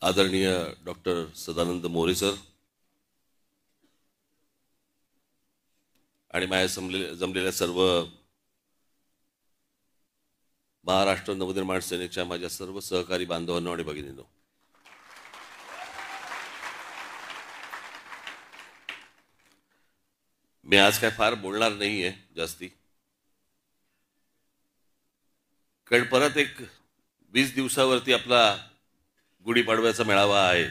आदरणीय doctor Sadanand More sir आणि माझ्या जमलेल्या सर्व महाराष्ट्र नवनिर्माण सेनेच्या माझ्या सर्व सहकारी बांधवांनो आणि भगिनींनो, मी आज काय फार बोलणार नाहीये जास्ती, कारण परत एक 20 दिवसावरती आपला गुढीपाडव्याचा मेळावा आहे.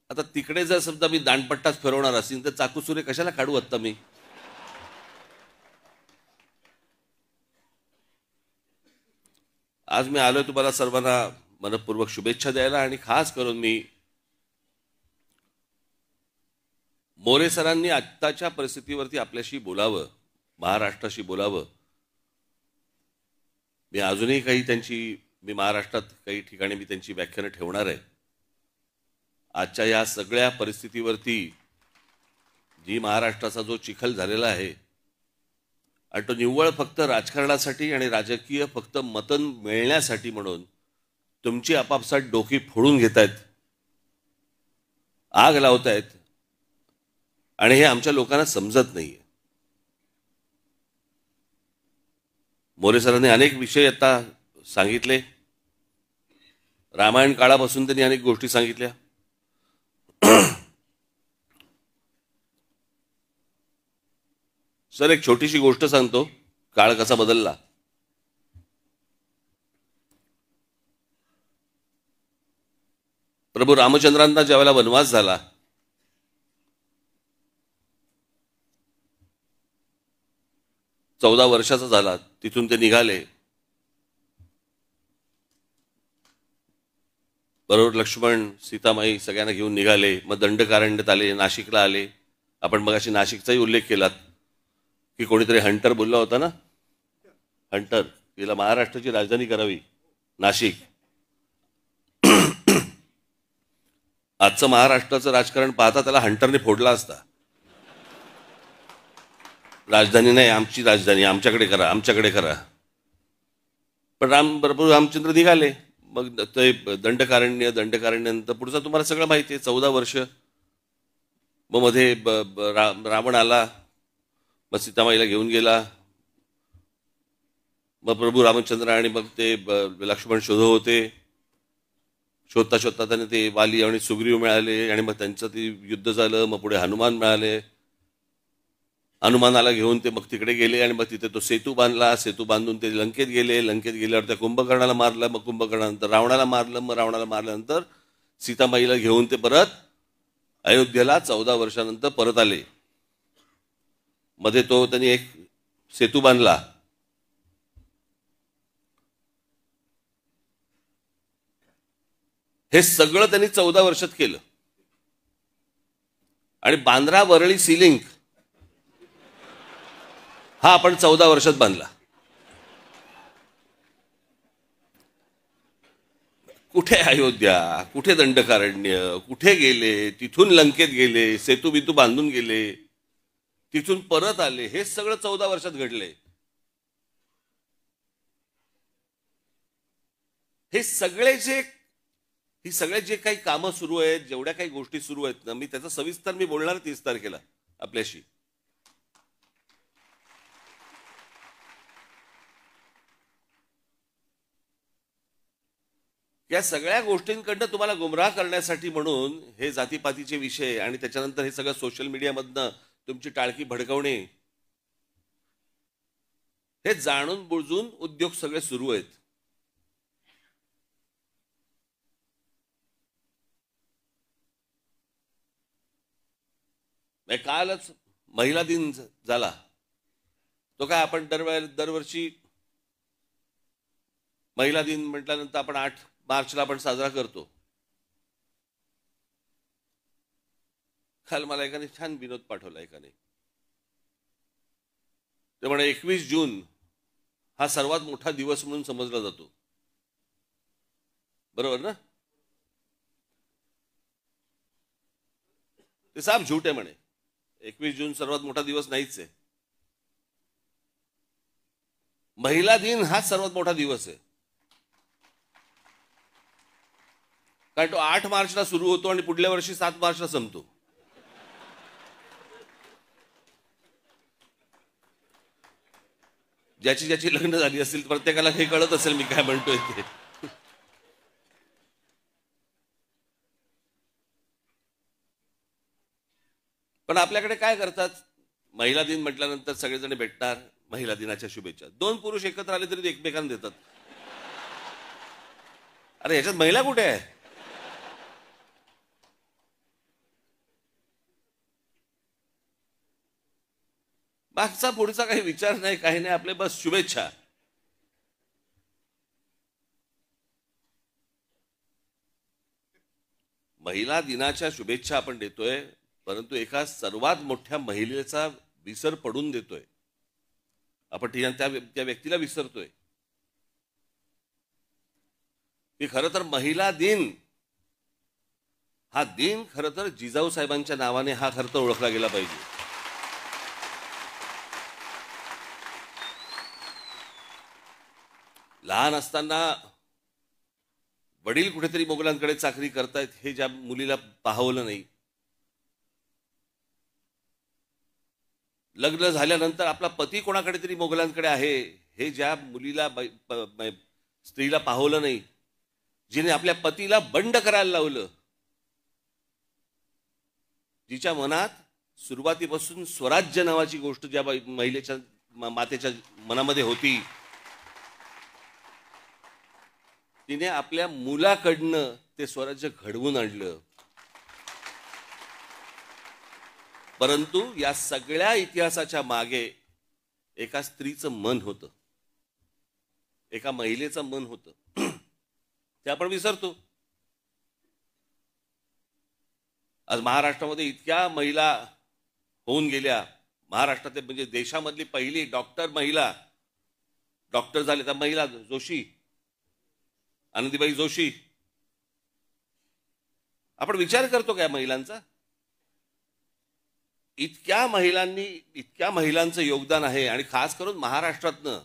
आता तिकडे जर समजा मी दांडपट्टाच फिरवणार असेल तर चाकूसुरे कशाला काढू आता मी. आज मी आलोय तुम्हाला सर्वांना मनपूर्वक शुभेच्छा द्यायला आणि खास करून मी मोरे सरांनी आत्ताच्या परिस्थितीवरती आपल्याशी बोलावं, महाराष्ट्राशी बोलावं. मी अजूनही मी महाराष्ट्रात काही ठिकाणी मी त्यांची व्याख्यानं ठेवणार आहे. आजच्या या सगळ्या परिस्थितीवरती जी महाराष्ट्राचा जो चिखल झालेला आहे आणि तो निव्वळ फक्त राजकारणासाठी आणि राजकीय फक्त मतं मिळण्यासाठी म्हणून तुमची आपापसात डोकी फोडून घेतायत, आग लावतायत आणि हे आमच्या लोकांना समजत नाहीये. मोरे सरांनी अनेक विषय आता सांगितले. रामायण काळापासून त्यांनी अनेक गोष्टी सांगितल्या. सर, एक छोटीशी गोष्ट सांगतो, काळ कसा बदलला. प्रभू रामचंद्रांना ज्यावेळेला वनवास झाला, चौदा वर्षाचा झाला, तिथून ते निघाले. बरोबर लक्ष्मण, सीतामाई सगळ्यांना घेऊन निघाले. मग दंडकारण्यात आले, नाशिकला आले. आपण मगाशी नाशिकचाही उल्लेख केलात की कोणीतरी हंटर बोलला होता ना, हंटर, तिला महाराष्ट्राची राजधानी करावी नाशिक. आजचं महाराष्ट्राचं राजकारण पाहता त्याला हंटरने फोडला असता. राजधानी नाही, आमची राजधानी, आमच्याकडे करा, आमच्याकडे करा. पण प्रभू रामचंद्र निघाले. मग ते दंडकारण्यानंतर पुढचं तुम्हाला सगळं माहिती आहे. 14 वर्ष. मग मध्ये रावण आला, मग सीतामाईला घेऊन गेला. मग प्रभू रामचंद्र आणि मग ते लक्ष्मण शोधत होते. शोधता शोधता त्यांनी ते वाली आणि सुग्रीव मिळाले आणि मग त्यांचं ते युद्ध झालं. मग पुढे हनुमान मिळाले. हनुमानाला घेऊन ते मग तिकडे गेले आणि मग तिथे तो सेतू बांधला. सेतू बांधून ते लंकेत गेले. लंकेत गेल्यावर त्या कुंभकर्णाला मारलं. मग कुंभकर्णानंतर रावणाला मारलं. मग रावणाला मारल्यानंतर सीतामाईला घेऊन ते परत अयोध्येला 14 वर्षानंतर परत आले. मध्ये तो त्यांनी एक सेतू बांधला. हे सगळं त्यांनी 14 वर्षात केलं. आणि बांद्रा वरळी सी लिंक हा आपण 14 वर्षात बांधला. कुठे अयोध्या, कुठे दंडकारण्य, कुठे गेले, तिथून लंकेत गेले, सेतू बितू बांधून गेले, तिथून परत आले. हे सगळं 14 वर्षात घडले. ही सगळे जे काही कामं सुरू आहेत, जेवढ्या काही गोष्टी सुरू आहेत ना, मी त्याचा सविस्तर बोलणार 30 तारखेला आपल्याशी. या सगळ्या गोष्टींकडनं तुम्हाला गुमराह करण्यासाठी म्हणून हे जातीपातीचे विषय आणि त्याच्यानंतर हे सगळं सोशल मीडियामधनं तुमची टाळकी भडकवणे, हे जाणून बुजून उद्योग सगळे सुरू आहेत. कालच महिला दिन झाला. तो काय आपण दरवर्षी महिला दिन म्हटल्यानंतर आपण 8 मार्चला आपण साजरा करतो. काल मला एकाने छान विनोद पाठवला. एकाने ते म्हणे 21 जून हा सर्वात मोठा दिवस म्हणून समजला जातो. बरोबर ना? ते साफ झूट आहे म्हणे. 21 जून सर्वात मोठा दिवस नाहीच आहे. महिला दिन हा सर्वात मोठा दिवस आहे, कारण तो 8 मार्चला सुरू होतो आणि पुढल्या वर्षी 7 मार्चला संपतो. ज्याची ज्याची लग्न झाली असतील प्रत्येकाला हे कळत असेल मी काय म्हणतोय ते. पण आपल्याकडे काय करतात, महिला दिन म्हटल्यानंतर सगळेजण भेटणार, महिला दिनाच्या शुभेच्छा. 2 पुरुष एकत्र आले तरी एकमेकांना देतात. अरे ह्याच्यात महिला कुठे आहे? मागचा पुढचा काही विचार नाही, काही नाही, आपले बस शुभेच्छा. महिला दिनाच्या शुभेच्छा आपण देतोय, परंतु एका सर्वात मोठ्या महिलेचा विसर पडून देतोय आपण. त्या व्यक्तीला विसरतोय की खरं तर महिला दिन हा दिन खरं तर जिजाऊ साहेबांच्या नावाने हा खरं तर ओळखला गेला पाहिजे. लहान असताना वडील कुठेतरी मोगलांकडे चाकरी करतायत हे ज्या मुलीला पाहवलं नाही, लग्न झाल्यानंतर आपला पती कोणाकडे तरी मोगलांकडे आहे हे ज्या मुलीला स्त्रीला पाहवलं नाही, जिने आपल्या पतीला बंड करायला लावलं, जिच्या मनात सुरुवातीपासून स्वराज्य नावाची गोष्ट ज्या महिलेच्या मातेच्या मनामध्ये होती, तिने आपल्या मुलाकडनं ते स्वराज्य घडवून आणलं. परंतु या सगळ्या इतिहासाच्या मागे एका स्त्रीचं मन होतं, एका महिलेचं मन होतं, ते आपण विसरतो. आज महाराष्ट्रामध्ये इतक्या महिला होऊन गेल्या, महाराष्ट्रात म्हणजे देशामधली पहिली डॉक्टर महिला डॉक्टर झाले त्या महिला जोशी, आनंदीबाई जोशी. आपण विचार करतो का या महिलांचा? इतक्या महिलांचं योगदान आहे, आणि खास करून महाराष्ट्रातनं.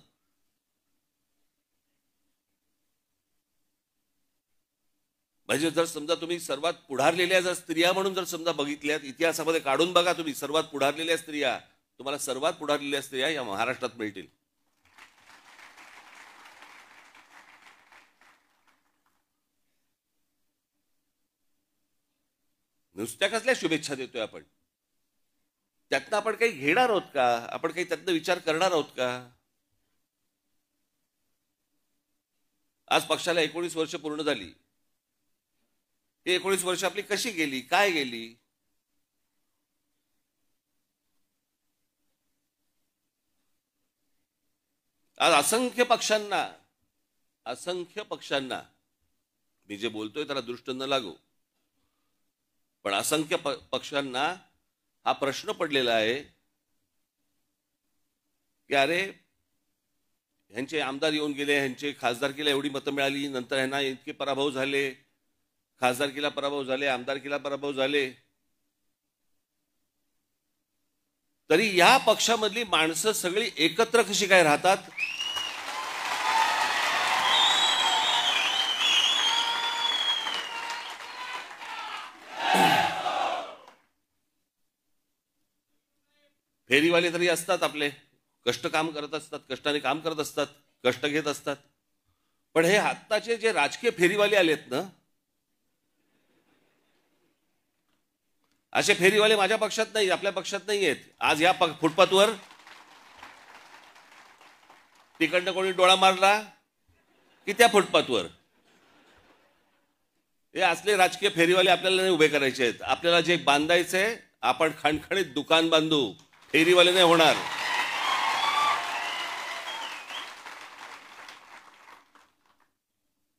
म्हणजे जर समजा तुम्ही सर्वात पुढारलेल्या जर स्त्रिया म्हणून जर समजा बघितल्यात, इतिहासामध्ये काढून बघा तुम्ही सर्वात पुढारलेल्या स्त्रिया, तुम्हाला सर्वात पुढारलेल्या स्त्रिया या महाराष्ट्रात मिळतील. नुसत्या कसल्या शुभेच्छा देतोय आपण? त्यातनं आपण काही घेणार आहोत का? आपण काही त्यातनं विचार करणार आहोत का? आज पक्षाला 19 वर्ष पूर्ण झाली. ही 19 वर्ष आपली कशी गेली, काय गेली? आज असंख्य पक्षांना मी जे बोलतोय त्याला दृष्ट न लागू, पण असंख्य पक्षांना हा प्रश्न पडलेला आहे की अरे ह्यांचे आमदार येऊन गेले, ह्यांचे खासदारकीला एवढी मतं मिळाली, नंतर ह्यांना इतके पराभव झाले, खासदारकीला पराभव झाले, आमदारकीला पराभव झाले, तरी या पक्षामधली माणसं सगळी एकत्र कशी काय राहतात? फेरीवाले तरी असतात, आपले काम करत असतात, कष्टाने काम करत असतात, कष्ट घेत असतात. पण हे आत्ताचे जे राजकीय फेरीवाले आलेत ना, असे फेरीवाले माझ्या पक्षात नाही, आपल्या पक्षात नाही आहेत. आज या फुटपाथवर तिकडनं कोणी डोळा मारला की त्या फुटपाथवर हे असले राजकीय फेरीवाले आपल्याला नाही उभे करायचे आहेत. आपल्याला जे बांधायचंय आपण खणखणीत दुकान बांधू, फेरीवाले नाही होणार.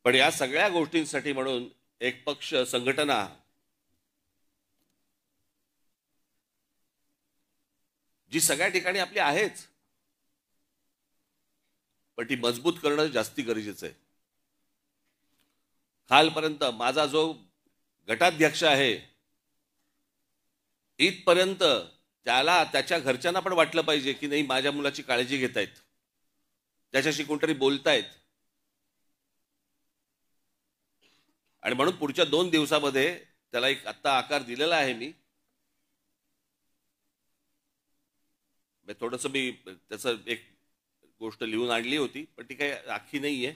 पण या सगळ्या गोष्टींसाठी म्हणून एक पक्ष संघटना जी सगळ्या ठिकाणी आपली आहेच, पण ती मजबूत करणं जास्ती गरजेचं आहे. कालपर्यंत माझा जो गटाध्यक्ष आहे इथपर्यंत त्याला त्याच्या घरच्यांना पण वाटलं पाहिजे की नाही माझ्या मुलाची काळजी घेत आहेत. त्याच्याशी कोणतरी बोलतायत आणि म्हणून पुढच्या 2 दिवसामध्ये त्याला एक आत्ता आकार दिलेला आहे मी. थोडंसं मी त्याचं एक गोष्ट लिहून आणली होती, पण ती काही आखी नाहीये.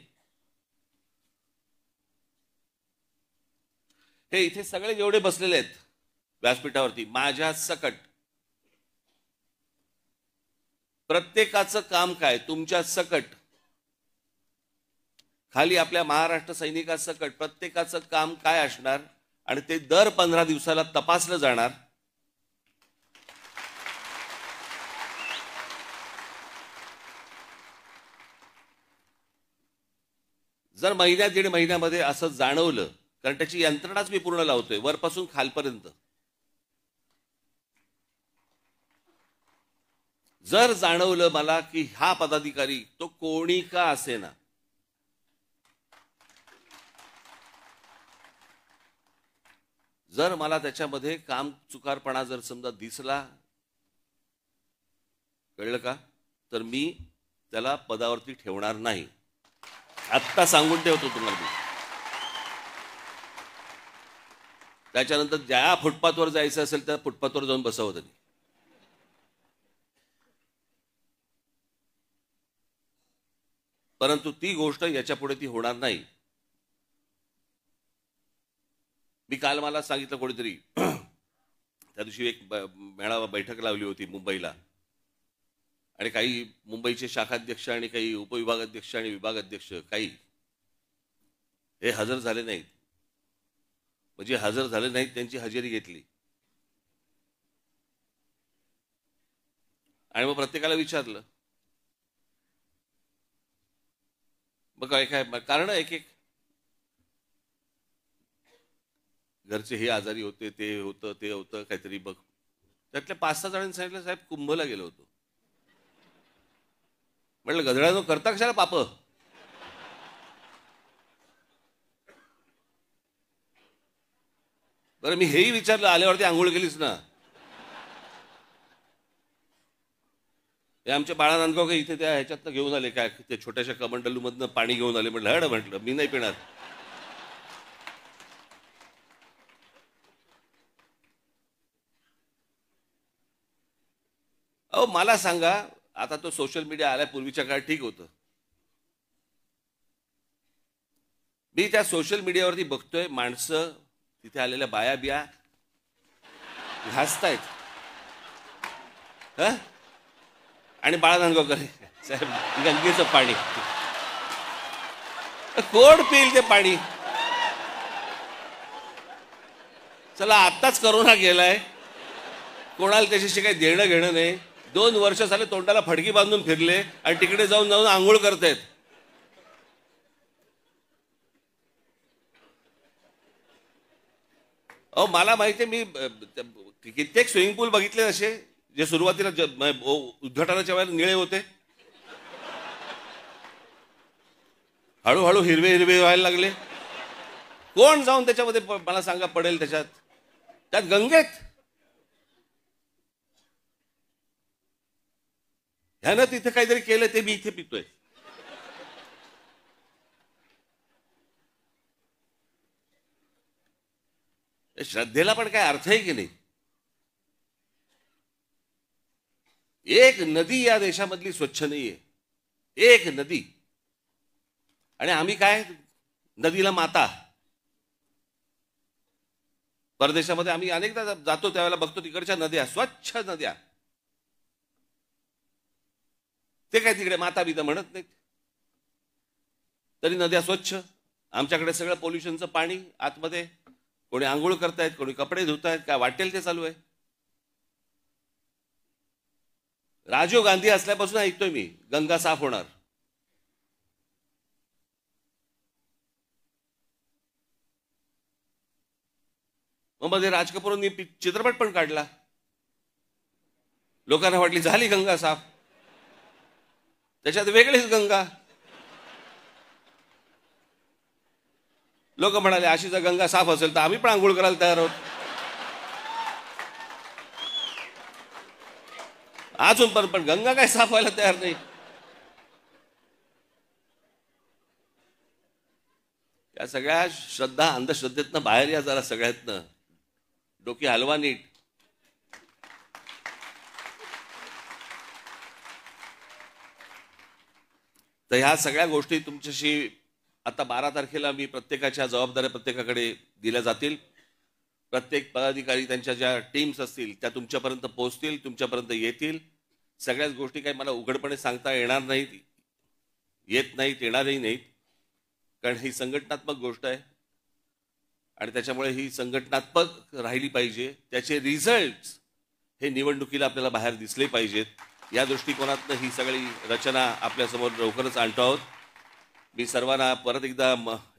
हे इथे सगळे जेवढे बसलेले आहेत व्यासपीठावरती माझ्या सकट, प्रत्येकाचं काम काय, तुमच्या सकट खाली आपल्या महाराष्ट्र सैनिकासकट प्रत्येकाचं काम काय असणार आणि ते दर 15 दिवसाला तपासलं जाणार. जर महिन्यात 1.5 महिन्यामध्ये असं जाणवलं, कारण त्याची यंत्रणाच मी पूर्ण लावतोय वरपासून खालपर्यंत, जर जाणवलं मला की हा पदाधिकारी तो कोणी का असेना जर मला त्याच्यामध्ये काम चुकारपणा जर समजा दिसला, कळलं का, तर मी त्याला पदावरती ठेवणार नाही. आत्ता सांगून ठेवतो तुम्हाला मी. त्याच्यानंतर ज्या फुटपाथवर जायचं असेल त्या फुटपाथवर जाऊन बसवत त्यांनी. परंतु ती गोष्ट याच्या पुढे ती होणार नाही. मी काल मला सांगितलं कोणीतरी, त्या दिवशी एक मेळावा बैठक लावली होती मुंबईला आणि काही मुंबईचे शाखाध्यक्ष आणि काही उपविभागाध्यक्ष आणि विभागाध्यक्ष काही हे हजर झाले नाहीत. म्हणजे हजर झाले नाहीत त्यांची हजेरी घेतली आणि मग प्रत्येकाला विचारलं. मग काय काय कारण, एक एक घरचे हे आजारी होते, ते होतं ते होतं काहीतरी. बघ त्यातल्या 5-6 जणांनी सांगितलं साहेब कुंभला गेलो होतो. म्हटलं गधड्यानो करता कशाला पाप. बरं मी हेही विचारलं आल्यावरती आंघोळ केलीस ना. हे आमच्या बाळा नांदगाव इथे त्या ह्याच्यातनं घेऊन आले काय, ते छोट्याशा कमंडलू मधनं पाणी घेऊन आले. म्हटलं हड, म्हटलं मी नाही पिणार. अहो मला सांगा, आता तो सोशल मीडिया आल्या पूर्वीच्या काळात ठीक होतं. मी त्या सोशल मीडियावरती बघतोय माणसं तिथे आलेल्या बाया बिया हसतायत आणि बाळा नांदगावकर साहेब गंगेचं पाणी कोण पिईल ते पाणी. चला आत्ताच करोना गेलाय, कोणाला त्याच्याशी काही देणं घेणं नाही. 2 वर्ष झाले तोंडाला फडकी बांधून फिरले आणि तिकडे जाऊन जाऊन आंघोळ करतायत. अहो मला माहिती आहे, मी कित्येक स्विमिंग पूल बघितले असे जे सुरुवातीला उद्घाटनाच्या वेळेला निळे होते, हळूहळू हिरवे हिरवे व्हायला लागले. कोण जाऊन त्याच्यामध्ये मला सांगा पडेल त्यात गंगेत. ह्यानं तिथे काहीतरी केलं ते मी इथे पितोय. श्रद्धेला पण काय अर्थ आहे की नाही. एक नदी या देशामधली स्वच्छ नाहीये, एक नदी. आणि आम्ही काय नदीला माता. परदेशामध्ये आम्ही अनेकदा जातो त्यावेळेला बघतो तिकडच्या नद्या स्वच्छ नद्या, ते काय तिकडे माता बिता म्हणत नाहीत, तरी नद्या स्वच्छ. आमच्याकडे सगळं पोल्युशनचं पाणी आतमध्ये, कोणी आंघोळ करतायत, कोणी कपडे धुतायत, काय वाटेल ते चालू आहे. राजीव गांधी असल्यापासून ऐकतोय मी गंगा साफ होणार. मग मध्ये राज कपूरांनी चित्रपट पण काढला, लोकांना वाटली झाली गंगा साफ, त्याच्यात वेगळीच गंगा. लोक म्हणाले अशी जर गंगा साफ असेल तर आम्ही पण आंघोळ करायला तयार आहोत. अजून पण गंगा काय साफ व्हायला तयार नाही. या सगळ्या श्रद्धा अंधश्रद्धेतनं बाहेर या जरा, सगळ्यातनं डोकी हलवा नीट. तर ह्या सगळ्या गोष्टी तुमच्याशी आता 12 तारखेला मी प्रत्येकाच्या जबाबदाऱ्या प्रत्येकाकडे दिल्या जातील. प्रत्येक पदाधिकारी त्यांच्या ज्या टीम्स असतील त्या तुमच्यापर्यंत पोहोचतील, तुमच्यापर्यंत येतील. सगळ्याच गोष्टी काही मला उघडपणे सांगता येणार नाहीत, येत नाहीत, येणारही नाहीत, कारण ही संघटनात्मक गोष्ट आहे आणि त्याच्यामुळे ही संघटनात्मक राहिली पाहिजे. त्याचे रिझल्ट्स हे निवडणुकीला आपल्याला बाहेर दिसले पाहिजेत. या दृष्टिकोनातनं ही सगळी रचना आपल्यासमोर लवकरच आणतो आहोत. मी सर्वांना परत एकदा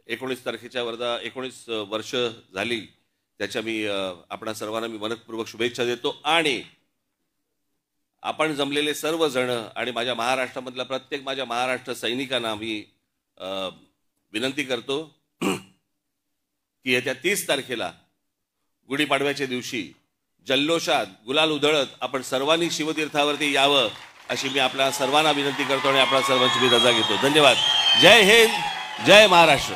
19 तारखेच्या 19 वर्ष झाली त्याच्या मी आपणा सर्वांना मी मनपूर्वक शुभेच्छा देतो. आणि आपण जमलेले सर्वजण आणि माझ्या महाराष्ट्रामधल्या प्रत्येक माझ्या महाराष्ट्र सैनिकांना मी विनंती करतो की येत्या 30 तारखेला गुढीपाडव्याच्या दिवशी जल्लोषात गुलाल उधळत आपण सर्वांनी शिवतीर्थावरती यावं अशी मी आपल्या सर्वांना विनंती करतो आणि आपल्या सर्वांची मी रजा घेतो. धन्यवाद. जय हिंद, जय महाराष्ट्र.